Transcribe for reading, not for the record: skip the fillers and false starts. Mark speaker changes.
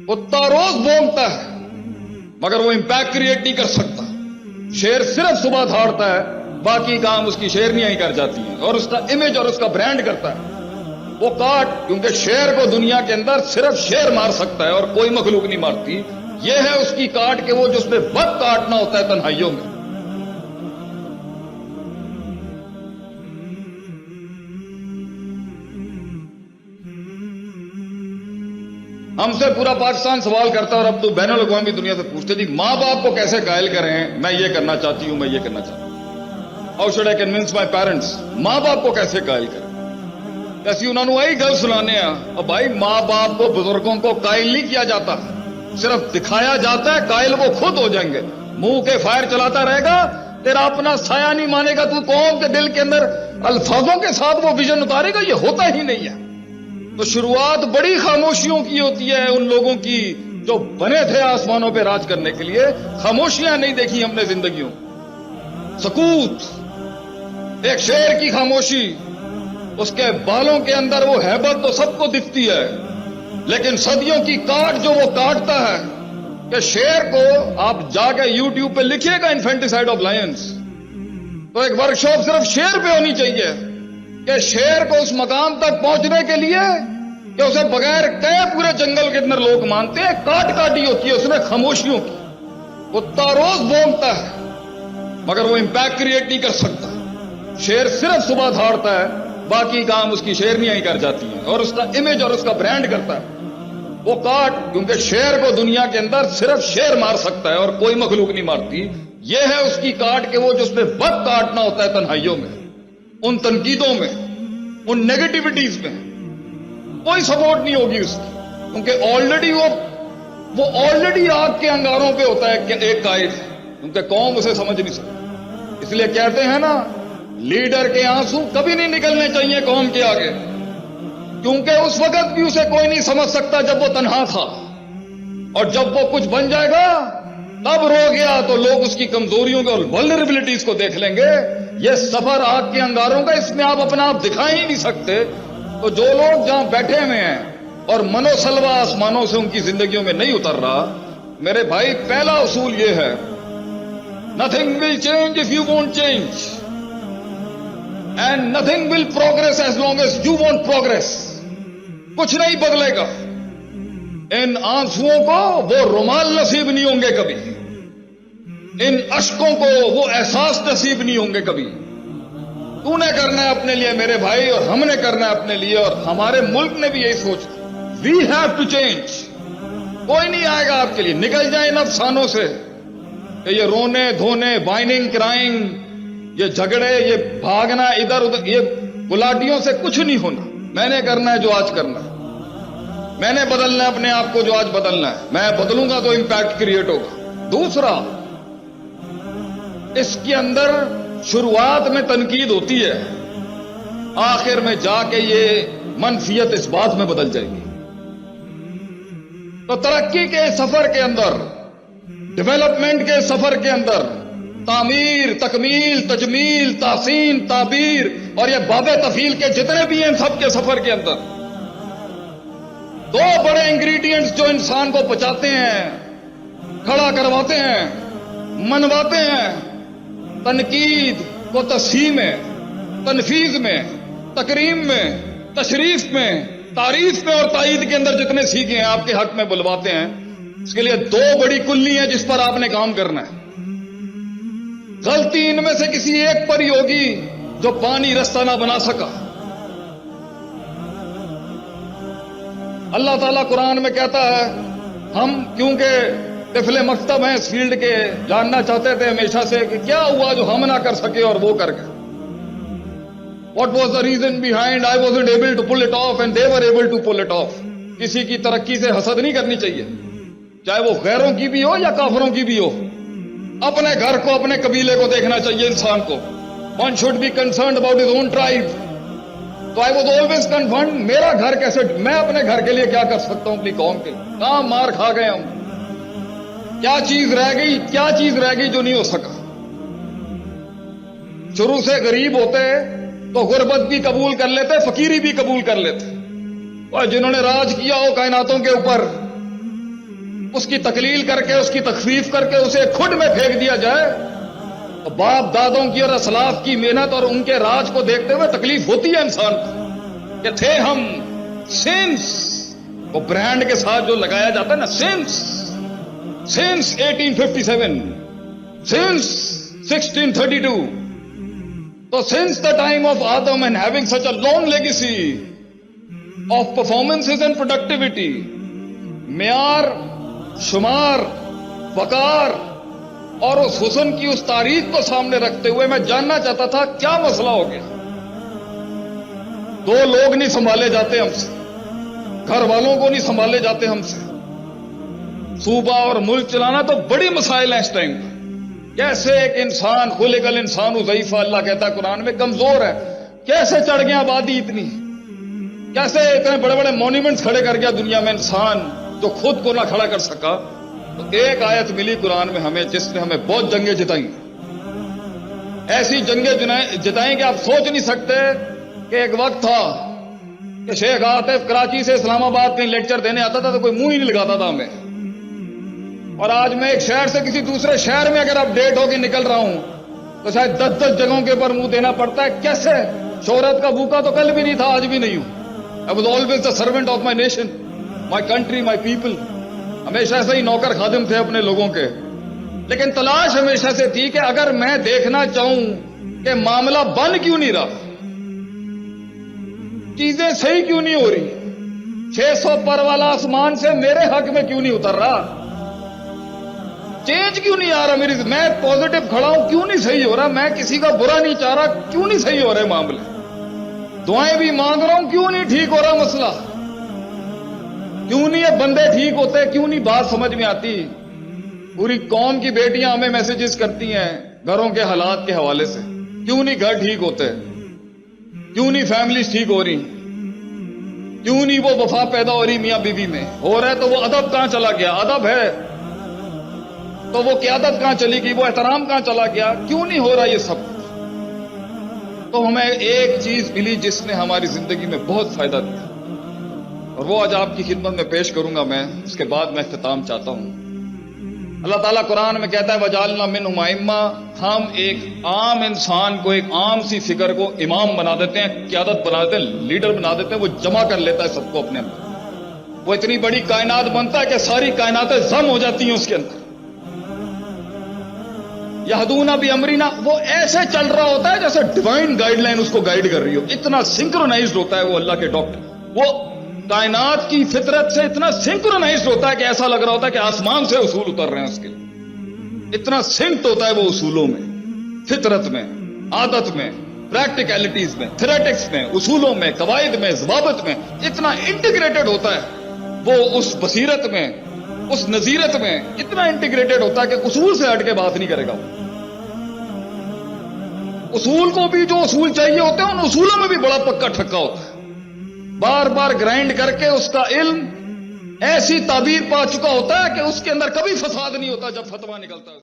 Speaker 1: कुत्ता रोज भौंकता है मगर वो इंपैक्ट क्रिएट नहीं कर सकता। शेर सिर्फ सुबह दहाड़ता है, बाकी काम उसकी शेरनियां ही कर जाती हैं और उसका इमेज और उसका ब्रांड करता है। वो काट, क्योंकि शेर को दुनिया के अंदर सिर्फ शेर मार सकता है और कोई मखलूक नहीं मारती। ये है उसकी काट के वो जिसमें वक्त काटना होता है तन्हाइयों में। हमसे पूरा पाकिस्तान सवाल करता है और अब तो बैनुल अक़वामी दुनिया से पूछते जी माँ बाप को कैसे कायल करें, मैं ये करना चाहती हूं, मैं ये करना चाहती हूं। How should I convince my parents? माँ बाप को कैसे कायल करें? ऐसी उन्होंने वही गल सुनाने अब भाई माँ बाप को, बुजुर्गों को कायल नहीं किया जाता, सिर्फ दिखाया जाता है। कायल वो खुद हो जाएंगे। मुंह के फायर चलाता रहेगा, तेरा अपना साया नहीं मानेगा, तू कौम के दिल के अंदर अल्फाजों के साथ वो विजन उतारेगा, ये होता ही नहीं है। तो शुरुआत बड़ी खामोशियों की होती है उन लोगों की जो बने थे आसमानों पे राज करने के लिए। खामोशियां नहीं देखी हमने जिंदगियों। सकूत, एक शेर की खामोशी, उसके बालों के अंदर वो हैबत तो सबको दिखती है, लेकिन सदियों की काट जो वो काटता है कि शेर को आप जाके यूट्यूब पे लिखिएगा इन्फेंटिसाइड ऑफ लायंस, तो एक वर्कशॉप सिर्फ शेर पे होनी चाहिए कि शेर को उस मकाम तक पहुंचने के लिए कि उसे बगैर कहे पूरे जंगल के अंदर लोग मानते हैं, काट काटी होती है उसने खामोशियों की। कुत्ता रोज भौंकता है मगर वो इंपैक्ट क्रिएट नहीं कर सकता। शेर सिर्फ सुबह दहाड़ता है, बाकी काम उसकी शेरनियां ही कर जाती हैं और उसका इमेज और उसका ब्रांड करता है। वो काट, क्योंकि शेर को दुनिया के अंदर सिर्फ शेर मार सकता है और कोई मखलूक नहीं मारती। ये है उसकी काट के वो जिसमें वक्त काटना होता है तन्हाइयों में, उन तनकीदों में, उन नेगेटिविटीज में कोई सपोर्ट नहीं होगी उसकी, क्योंकि ऑलरेडी वो ऑलरेडी आग के अंगारों पे होता है कि एक कायद, क्योंकि कौम उसे समझ नहीं सकती। इसलिए कहते हैं ना, लीडर के आंसू कभी नहीं निकलने चाहिए कौम के आगे, क्योंकि उस वक्त भी उसे कोई नहीं समझ सकता जब वो तन्हा था, और जब वो कुछ बन जाएगा तब रो गया तो लोग उसकी कमजोरियों को और वल्नरेबिलिटीज को देख लेंगे। ये सफर आग के अंगारों का, इसमें आप अपना आप दिखा ही नहीं सकते। तो जो लोग जहां बैठे हुए हैं और मनोसलवा आसमानों से उनकी जिंदगियों में नहीं उतर रहा, मेरे भाई पहला उसूल ये है, nothing will change if you won't change and nothing will progress as long as you won't progress. कुछ नहीं बदलेगा। इन आंसुओं को वो रुमाल नसीब नहीं होंगे कभी, इन अश्कों को वो एहसास नसीब नहीं होंगे कभी। तूने करना है अपने लिए मेरे भाई, और हमने करना है अपने लिए, और हमारे मुल्क ने भी यही सोचा, वी हैव टू चेंज। कोई नहीं आएगा आपके लिए, निकल जाए इन अफसानों से कि ये रोने धोने, वाइनिंग क्राइंग, ये झगड़े, ये भागना इधर उधर, ये गुलाटियों से कुछ नहीं होना। मैंने करना है जो आज करना है, मैंने बदलना है अपने आप को जो आज बदलना है। मैं बदलूंगा तो इंपैक्ट क्रिएट होगा। दूसरा, इसके अंदर शुरुआत में तनकीद होती है, आखिर में जाके ये मनफियत इस बात में बदल जाएगी। तो तरक्की के सफर के अंदर, डेवलपमेंट के सफर के अंदर, तामीर, तकमील, तजमील, तासीन, ताबीर और ये बाबे तफील के जितने भी हैं, सबके सफर के अंदर दो बड़े इंग्रेडिएंट्स जो इंसान को पचाते हैं, खड़ा करवाते हैं, मनवाते हैं, तनकीद को तस्हीह में, तनफीज में, तकरीम में, तशरीफ में, तारीफ में और ताईद के अंदर जितने सीखे हैं आपके हक में बुलवाते हैं। इसके लिए दो बड़ी कुल्ली हैं जिस पर आपने काम करना है। गलती इनमें से किसी एक पर ही होगी जो पानी रास्ता ना बना सका। अल्लाह ताला कुरान में कहता है, हम क्योंकि तिफले मकतब हैं इस फील्ड के, जानना चाहते थे हमेशा से कि क्या हुआ जो हम ना कर सके और वो कर गए। What was the reason behind I wasn't able to pull it off and they were able to pull it off? किसी की तरक्की से हसद नहीं करनी चाहिए, चाहे वो गैरों की भी हो या काफरों की भी हो। अपने घर को, अपने कबीले को देखना चाहिए इंसान को। One should be concerned about his own tribe. तो आई वॉज ऑलवेज कन्फर्म, मेरा घर कैसे, मैं अपने घर के लिए क्या कर सकता हूं अपनी कौम के। कहां मार खा गए हम, क्या चीज रह गई, क्या चीज रह गई जो नहीं हो सका। शुरू से गरीब होते तो गुर्बत भी कबूल कर लेते, फकीरी भी कबूल कर लेते। और जिन्होंने राज किया हो कायनातों के ऊपर, اس کی تقلیل کر کے، اس کی تخفیف کر کے اسے کھڈ میں پھینک دیا جائے، تو باپ دادوں کی اور اسلاف کی محنت اور ان کے راج کو دیکھتے ہوئے تکلیف ہوتی ہے انسان کو کہ تھے ہم سنس، وہ برانڈ کے ساتھ جو لگایا جاتا ہے نا، سنس 1857، سنس 1632، تو since the time of Adam and having such a long legacy of performances and productivity, معیار، شمار، وقار اور اس حسن کی اس تاریخ کو سامنے رکھتے ہوئے میں جاننا چاہتا تھا کیا مسئلہ ہو گیا؟ دو لوگ نہیں سنبھالے جاتے ہم سے، گھر والوں کو نہیں سنبھالے جاتے ہم سے، صوبہ اور ملک چلانا تو بڑی مسائل ہیں اس ٹائم۔ کیسے ایک انسان، خلق الانسان ضعیفا، اللہ کہتا ہے قرآن میں، کمزور ہے، کیسے چڑھ گیا آبادی اتنی، کیسے اتنے بڑے بڑے مونیومنٹس کھڑے کر گیا دنیا میں انسان جو خود کو نہ کھڑا کر سکا؟ تو ایک آیت ملی قرآن میں ہمیں جس نے ہمیں بہت جنگیں جتائیں، ایسی جنگیں جتائیں کہ آپ سوچ نہیں سکتے کہ ایک وقت تھا کہ شیخ عاطف کراچی سے اسلام آباد کہیں لیکچر دینے آتا تھا تو کوئی منہ ہی نہیں لگاتا تھا ہمیں، اور آج میں ایک شہر سے کسی دوسرے شہر میں اگر اپ ڈیٹ ہو کے نکل رہا ہوں تو شاید 10 جگہوں کے اوپر منہ دینا پڑتا ہے۔ کیسے؟ شہرت کا بھوکا تو کل بھی نہیں تھا، آج بھی نہیں ہوں۔ I was always the servant of my nation, my country, my people. ہمیشہ سے ہی نوکر خادم تھے اپنے لوگوں کے، لیکن تلاش ہمیشہ سے تھی کہ اگر میں دیکھنا چاہوں کہ معاملہ بن کیوں نہیں رہا، چیزیں صحیح کیوں نہیں ہو رہی، 600 پر والا آسمان سے میرے حق میں کیوں نہیں اتر رہا، چینج کیوں نہیں آ رہا میری، میں پازیٹو کھڑا ہوں کیوں نہیں صحیح ہو رہا، میں کسی کا برا نہیں چاہ رہا کیوں نہیں صحیح ہو رہے معاملے، دعائیں بھی مانگ رہا ہوں کیوں نہیں ٹھیک ہو رہا مسئلہ، کیوں نہیں یہ بندے ٹھیک ہوتے، کیوں نہیں بات سمجھ میں آتی۔ پوری قوم کی بیٹیاں ہمیں میسیجز کرتی ہیں گھروں کے حالات کے حوالے سے، کیوں نہیں گھر ٹھیک ہوتے، کیوں نہیں فیملیز ٹھیک ہو رہی، کیوں نہیں وہ وفا پیدا ہو رہی میاں بیوی میں، ہو رہا ہے تو وہ ادب کہاں چلا گیا، ادب ہے تو وہ قیادت کہاں چلی گئی، وہ احترام کہاں چلا گیا، کیوں نہیں ہو رہا یہ سب؟ تو ہمیں ایک چیز ملی جس نے ہماری زندگی میں بہت فائدہ دیا، اور وہ آج آپ کی خدمت میں پیش کروں گا میں، اس کے بعد میں اختتام چاہتا ہوں۔ اللہ تعالیٰ قرآن میں کہتا ہے وَجَعَلْنَا مِنْهُمْ أَئِمَّةً، ہم ایک عام انسان کو، ایک عام سی فکر کو امام بنا دیتے ہیں، قیادت بنا دیتے ہیں، لیڈر بنا دیتے ہیں، وہ جمع کر لیتا ہے سب کو اپنے اندر، وہ اتنی بڑی کائنات بنتا ہے کہ ساری کائناتیں ضم ہو جاتی ہیں اس کے اندر۔ یہدون بامرنا، وہ ایسے چل رہا ہوتا ہے جیسے ڈیوائن گائیڈ لائن اس کو گائیڈ کر رہی ہو، اتنا سنکرونائزڈ ہوتا ہے وہ اللہ کے ڈاکٹر، وہ کائنات کی فطرت سے اتنا سنکرونائزڈ ہوتا ہے کہ ایسا لگ رہا ہوتا ہے کہ آسمان سے اصول اتر رہے ہیں اس کے، اتنا سنکٹ ہوتا ہے وہ اصولوں میں، فطرت میں، عادت میں، پریکٹیکلٹیز میں، تھریٹکس میں، اصولوں میں، قواعد میں، ضوابط میں، اتنا انٹیگریٹڈ ہوتا ہے وہ، اس بصیرت میں، اس نظیرت میں اتنا انٹیگریٹڈ ہوتا ہے کہ اصول سے ہٹ کے بات نہیں کرے گا۔ اصول کو بھی جو اصول چاہیے ہوتے ہیں ان اصولوں میں بھی بڑا پکا ٹھکا ہوتا ہے، بار بار گرائنڈ کر کے اس کا علم ایسی تعبیر پا چکا ہوتا ہے کہ اس کے اندر کبھی فساد نہیں ہوتا جب فتویٰ نکلتا ہے۔